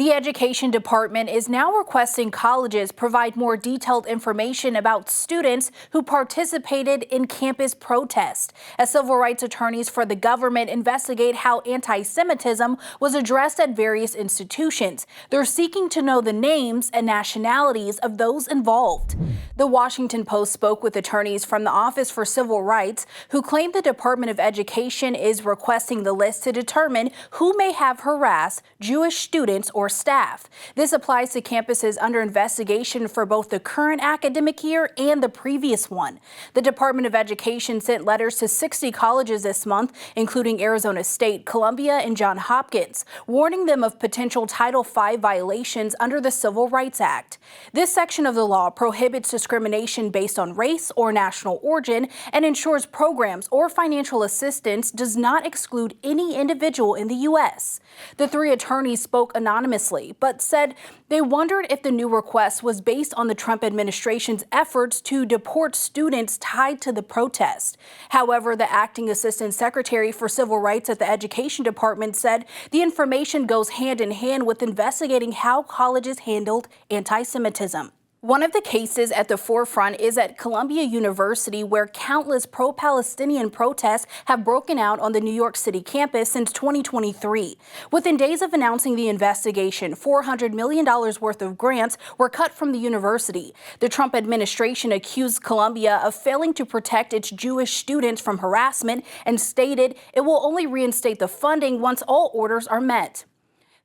The Education Department is now requesting colleges provide more detailed information about students who participated in campus protests, as civil rights attorneys for the government investigate how anti-Semitism was addressed at various institutions. They're seeking to know the names and nationalities of those involved. The Washington Post spoke with attorneys from the Office for Civil Rights who claim the Department of Education is requesting the list to determine who may have harassed Jewish students or staff. This applies to campuses under investigation for both the current academic year and the previous one. The Department of Education sent letters to 60 colleges this month, including Arizona State, Columbia, and Johns Hopkins, warning them of potential Title V violations under the Civil Rights Act. This section of the law prohibits discrimination based on race or national origin and ensures programs or financial assistance does not exclude any individual in the U.S. The three attorneys spoke anonymously, but said they wondered if the new request was based on the Trump administration's efforts to deport students tied to the protest. However, the acting assistant secretary for civil rights at the Education Department said the information goes hand in hand with investigating how colleges handled anti-Semitism. One of the cases at the forefront is at Columbia University, where countless pro-Palestinian protests have broken out on the New York City campus since 2023. Within days of announcing the investigation, $400 million worth of grants were cut from the university. The Trump administration accused Columbia of failing to protect its Jewish students from harassment and stated it will only reinstate the funding once all orders are met.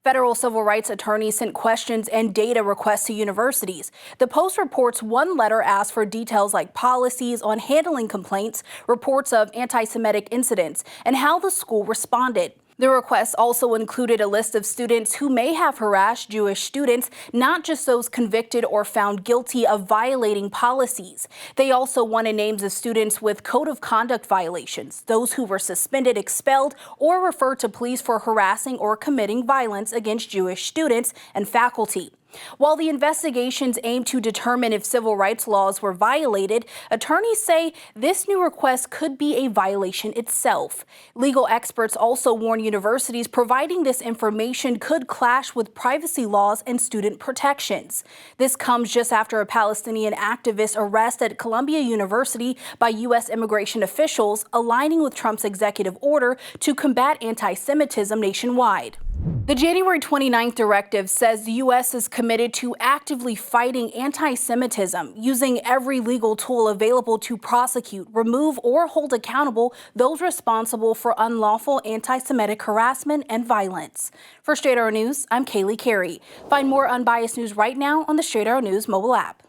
Federal civil rights attorneys sent questions and data requests to universities. The Post reports one letter asked for details like policies on handling complaints, reports of anti-Semitic incidents, and how the school responded. The request also included a list of students who may have harassed Jewish students, not just those convicted or found guilty of violating policies. They also wanted names of students with code of conduct violations, those who were suspended, expelled, or referred to police for harassing or committing violence against Jewish students and faculty. While the investigations aim to determine if civil rights laws were violated, attorneys say this new request could be a violation itself. Legal experts also warn universities providing this information could clash with privacy laws and student protections. This comes just after a Palestinian activist arrest at Columbia University by U.S. immigration officials, aligning with Trump's executive order to combat anti-Semitism nationwide. The January 29th directive says the U.S. is committed to actively fighting anti-Semitism, using every legal tool available to prosecute, remove, or hold accountable those responsible for unlawful anti-Semitic harassment and violence. For Straight Arrow News, I'm Kaylee Carey. Find more unbiased news right now on the Straight Arrow News mobile app.